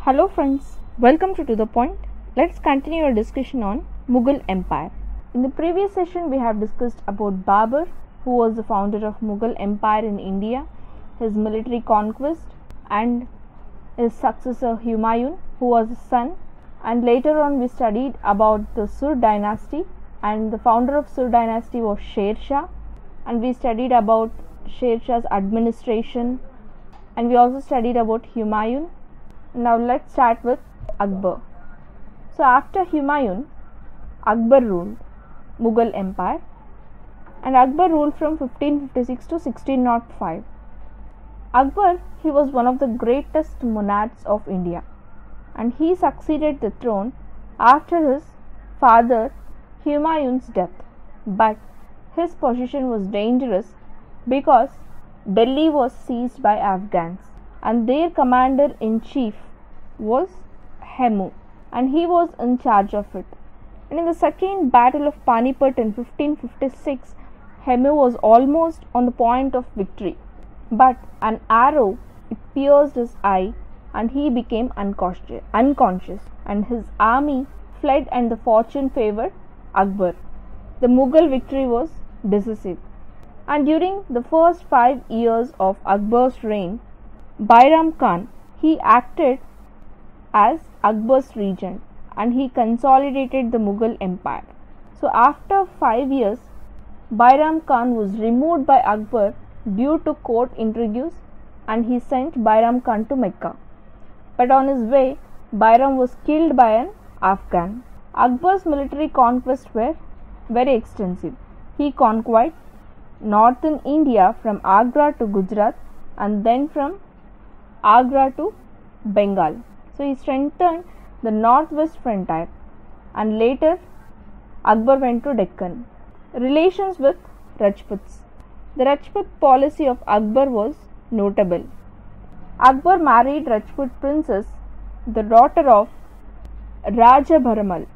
Hello friends, welcome to the Point. Let's continue our discussion on Mughal Empire. In the previous session we have discussed about Babur, who was the founder of Mughal Empire in India, his military conquest, and his successor Humayun, who was his son. And later on we studied about the Sur dynasty, and the founder of Sur dynasty was Sher Shah, and we studied about Sher Shah's administration, and we also studied about Humayun. Now let's start with Akbar. So after Humayun, Akbar ruled Mughal Empire, and Akbar ruled from 1556 to 1605. Akbar, he was one of the greatest monarchs of India, and he succeeded the throne after his father Humayun's death. But his position was dangerous because Delhi was seized by Afghans, and their commander-in-chief was Hemu, and he was in charge of it. And in the second battle of Panipat in 1556, Hemu was almost on the point of victory, but an arrow pierced his eye and he became unconscious, and his army fled, and the fortune favored Akbar. The Mughal victory was decisive. And during the first 5 years of Akbar's reign, Bairam Khan, he acted as Akbar's regent, and he consolidated the Mughal Empire. So after 5 years, Bairam Khan was removed by Akbar due to court intrigues, and he sent Bairam Khan to Mecca. But on his way, Bairam was killed by an Afghan. Akbar's military conquests were very extensive. He conquered northern India from Agra to Gujarat, and then from Agra to Bengal. So he strengthened the northwest frontier, and later Akbar went to Deccan. Relations with Rajputs. The Rajput policy of Akbar was notable. Akbar married Rajput princess, the daughter of Raja Bharamal,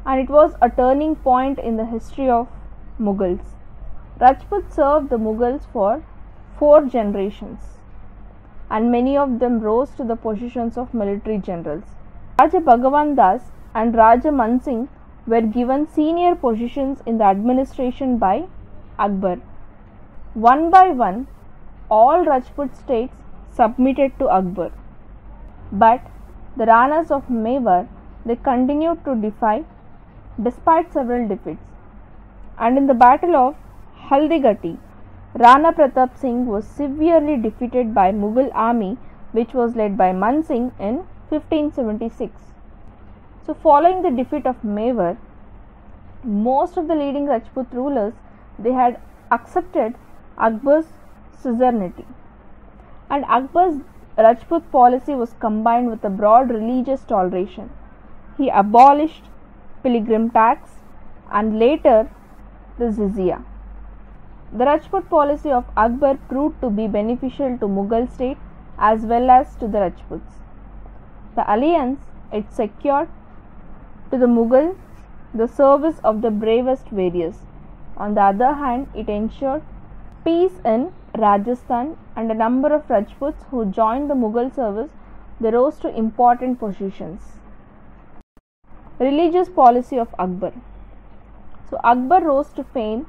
and it was a turning point in the history of Mughals. Rajput served the Mughals for 4 generations, and many of them rose to the positions of military generals. Raja Bhagavan Das and Raja Mansingh were given senior positions in the administration by Akbar. One by one, all Rajput states submitted to Akbar, but the Ranas of Mewar, they continued to defy despite several defeats. And in the battle of Haldigati, Rana Pratap Singh was severely defeated by Mughal army, which was led by Mansingh in 1576. So following the defeat of Mewar, most of the leading Rajput rulers, they had accepted Akbar's suzerainty, and Akbar's Rajput policy was combined with a broad religious toleration. He abolished pilgrim tax and later the jizya. The Rajput policy of Akbar proved to be beneficial to Mughal state as well as to the Rajputs. The alliance, it secured to the Mughals the service of the bravest warriors. On the other hand, it ensured peace in Rajasthan, and a number of Rajputs who joined the Mughal service, they rose to important positions. Religious policy of Akbar. So Akbar rose to fame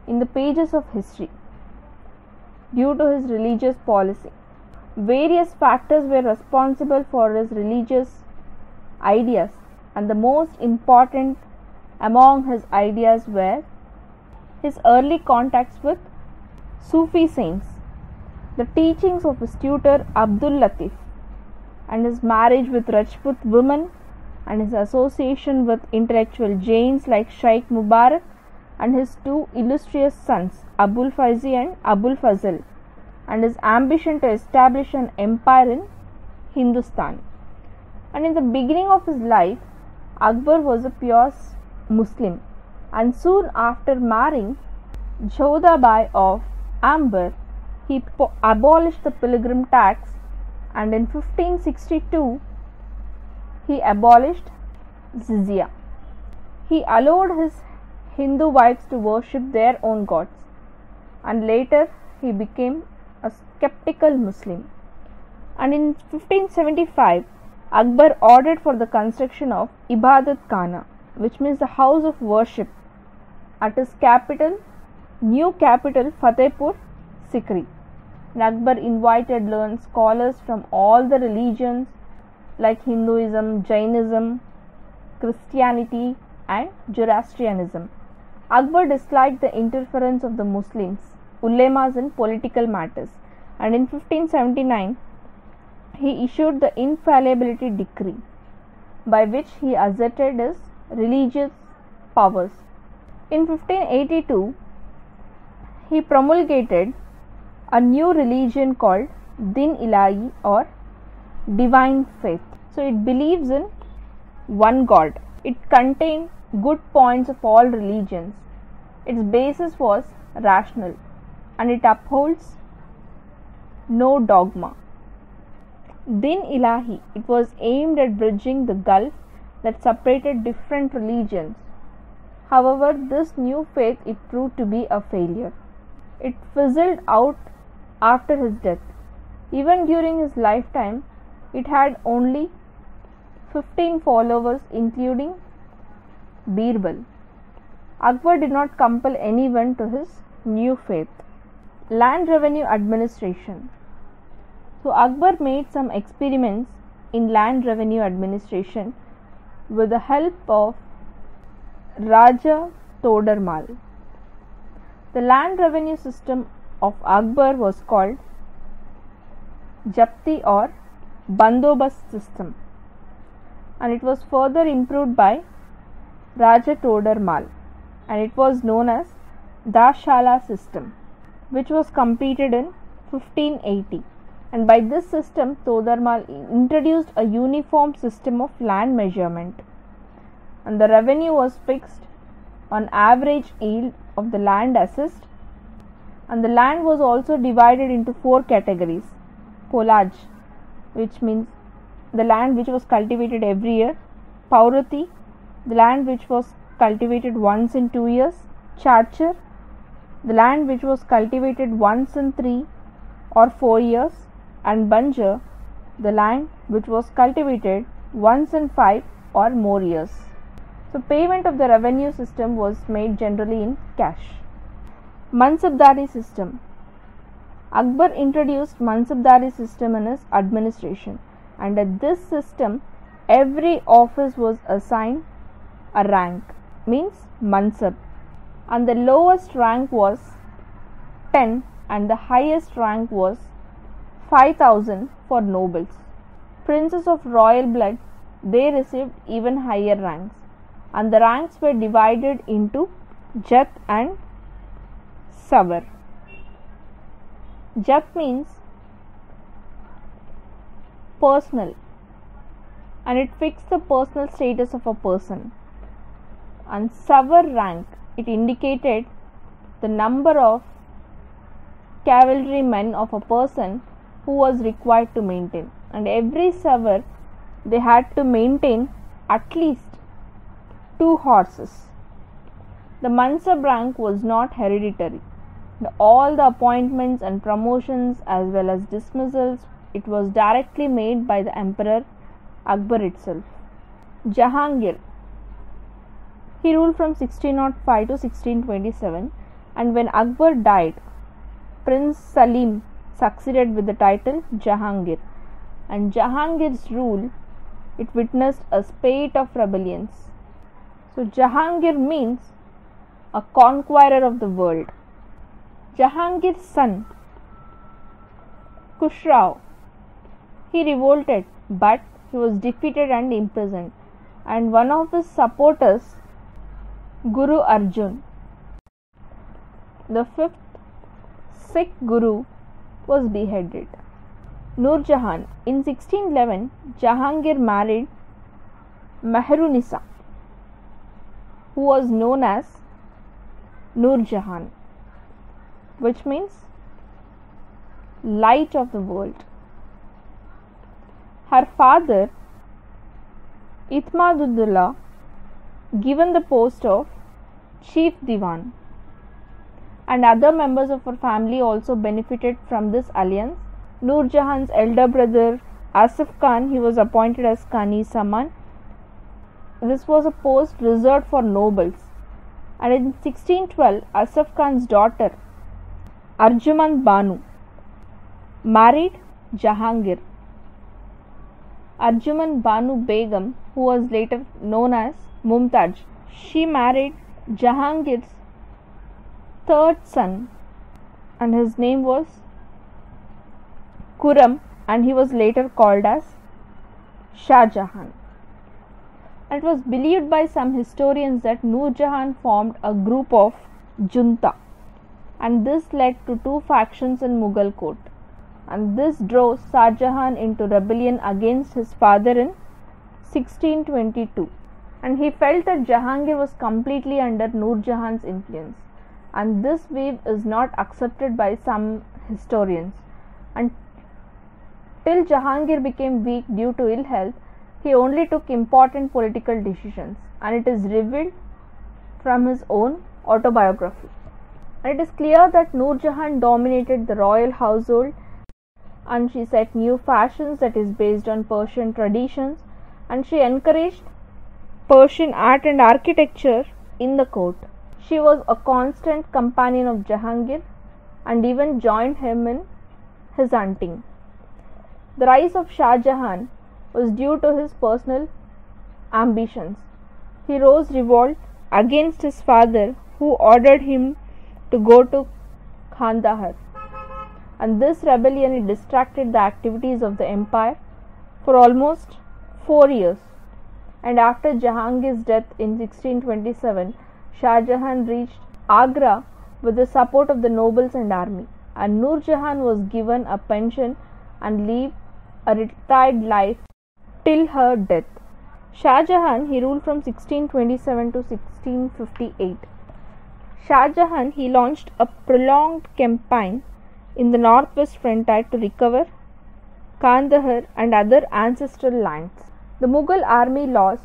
in the pages of history due to his religious policy. Various factors were responsible for his religious ideas, and the most important among his ideas were his early contacts with Sufi saints, the teachings of his tutor Abdul Latif, and his marriage with Rajput women, and his association with intellectual Jains like Shaikh Mubarak, and his 2 illustrious sons Abul Faizi and Abul Fazl, and his ambition to establish an empire in Hindustan. And in the beginning of his life, Akbar was a pure Muslim, and soon after marrying Jodhabai of Amber, he abolished the pilgrim tax, and in 1562 he abolished jizya. He allowed his Hindu wives to worship their own gods, and later he became a skeptical Muslim. And in 1575, Akbar ordered for the construction of Ibadat Khana, which means the house of worship, at his new capital Fatehpur Sikri. And Akbar invited learned scholars from all the religions like Hinduism, Jainism, Christianity and Zoroastrianism. Akbar disliked the interference of the Muslims, ulemas in political matters, and in 1579 he issued the infallibility decree, by which he asserted his religious powers. In 1582 he promulgated a new religion called Din Ilahi or divine faith. So it believes in one God. It contained good points of all religions. Its basis was rational and it upholds no dogma. Din Ilahi, it was aimed at bridging the gulf that separated different religions. However, this new faith it proved to be a failure. It fizzled out after his death. Even during his lifetime, it had only 15 followers, including Birbal. Akbar did not compel anyone to his new faith. Land revenue administration. So Akbar made some experiments in land revenue administration with the help of Raja Todarmal. The land revenue system of Akbar was called Japti or Bandobast system, and it was further improved by Raja Todarmal, and it was known as Dashala system, which was completed in 1580. And by this system, Todarmal introduced a uniform system of land measurement, and the revenue was fixed on average yield of the land assessed, and the land was also divided into 4 categories. Polaj, which means the land which was cultivated every year. Paurati, the land which was cultivated once in 2 years. Charchar, the land which was cultivated once in 3 or 4 years. And Banjar, the land which was cultivated once in 5 or more years. So payment of the revenue system was made generally in cash. Mansabdari system. Akbar introduced Mansabdari system in his administration, and at this system every office was assigned a rank, means Mansab, and the lowest rank was 10 and the highest rank was 5,000 for nobles. Princes of royal blood, they received even higher ranks, and the ranks were divided into Jat and Savar. Jat means personal, and it fixed the personal status of a person, and Savar rank, it indicated the number of cavalrymen of a person who was required to maintain, and every Savar they had to maintain at least 2 horses. The Mansab rank was not hereditary. All the appointments and promotions as well as dismissals, it was directly made by the Emperor Akbar itself. Jahangir, he ruled from 1605 to 1627, and when Akbar died, Prince Salim succeeded with the title Jahangir, and Jahangir's rule, it witnessed a spate of rebellions. So Jahangir means a conqueror of the world. Jahangir's son Khusrau, he revolted, but he was defeated and imprisoned, and one of his supporters, Guru Arjun, the 5th Sikh Guru, was beheaded. Noor Jahan, in 1611 Jahangir married Mehrunisa, who was known as Noor Jahan, which means light of the world. Her father Itmadullah given the post of Chief Diwan, and other members of her family also benefited from this alliance. Noor Jahan's elder brother Asif Khan, he was appointed as Khan-e-Zaman. This was a post reserved for nobles. And in 1612, Asif Khan's daughter Arjuman Banu married Jahangir. Arjuman Banu Begum, who was later known as Mumtaz, she married Jahangir's third son, and his name was Khurram, and he was later called as Shah Jahan. It was believed by some historians that Noor Jahan formed a group of junta, and this led to two factions in Mughal court, and this drove Shah Jahan into rebellion against his father in 1622, and he felt that Jahangir was completely under Noor Jahan's influence, and this view is not accepted by some historians. Until Jahangir became weak due to ill health, he only took important political decisions, and it is revealed from his own autobiography. And it is clear that Noor Jahan dominated the royal household, and she set new fashions that is based on Persian traditions, and she encouraged Persian art and architecture in the court. She was a constant companion of Jahangir and even joined him in his hunting. The rise of Shah Jahan was due to his personal ambitions. He rose revolt against his father, who ordered him to go to Kandahar, and this rebellion distracted the activities of the empire for almost 4 years. And after Jahangir's death in 1627, Shah Jahan reached Agra with the support of the nobles and army, and Noor Jahan was given a pension and lived a retired life till her death. Shah Jahan, he ruled from 1627 to 1658. Shah Jahan, he launched a prolonged campaign in the northwest frontier to recover Kandahar and other ancestral lands. The Mughal army lost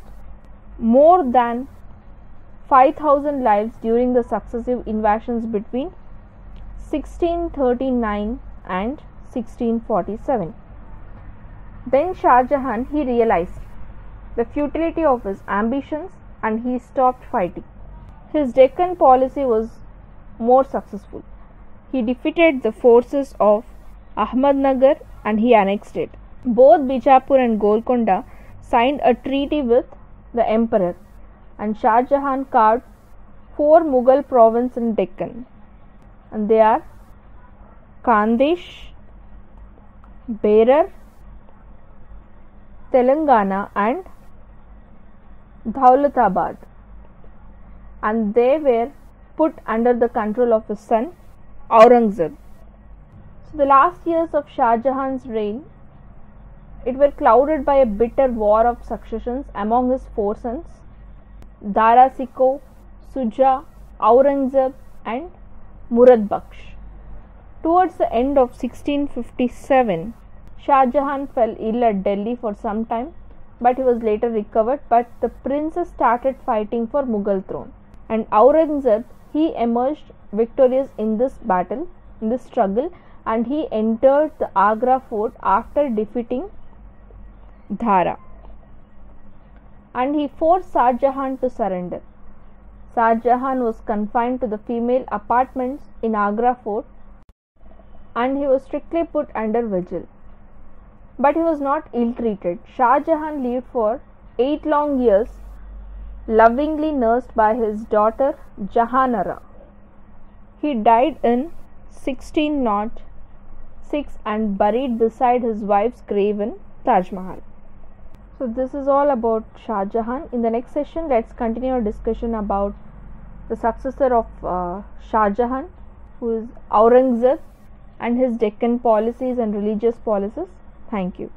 more than 5,000 lives during the successive invasions between 1639 and 1647. Then Shah Jahan, he realized the futility of his ambitions and he stopped fighting. His Deccan policy was more successful. He defeated the forces of Ahmednagar and he annexed it. Both Bijapur and Golconda signed a treaty with the emperor, and Shah Jahan carved 4 Mughal provinces in Deccan, and they are Khandesh, Berar, Telangana and Daulatabad, and they were put under the control of his son Aurangzeb. So the last years of Shah Jahan's reign, it were clouded by a bitter war of successions among his 4 sons, Dara Shikoh, Shuja, Aurangzeb and Murad Baksh. Towards the end of 1657, Shah Jahan fell ill at Delhi for some time, but he was later recovered, but the princes started fighting for Mughal throne, and Aurangzeb, he emerged victorious in this battle, in this struggle, and he entered the Agra fort after defeating Dhara, and he forced Shah Jahan to surrender. Shah Jahan was confined to the female apartments in Agra fort, and he was strictly put under vigil. But he was not ill-treated. Shah Jahan lived for 8 long years, lovingly nursed by his daughter Jahanara. He died in 1606 and buried beside his wife's grave in Taj Mahal. So this is all about Shah Jahan. In the next session, let's continue our discussion about the successor of Shah Jahan, who is Aurangzeb, and his Deccan policies and religious policies. Thank you.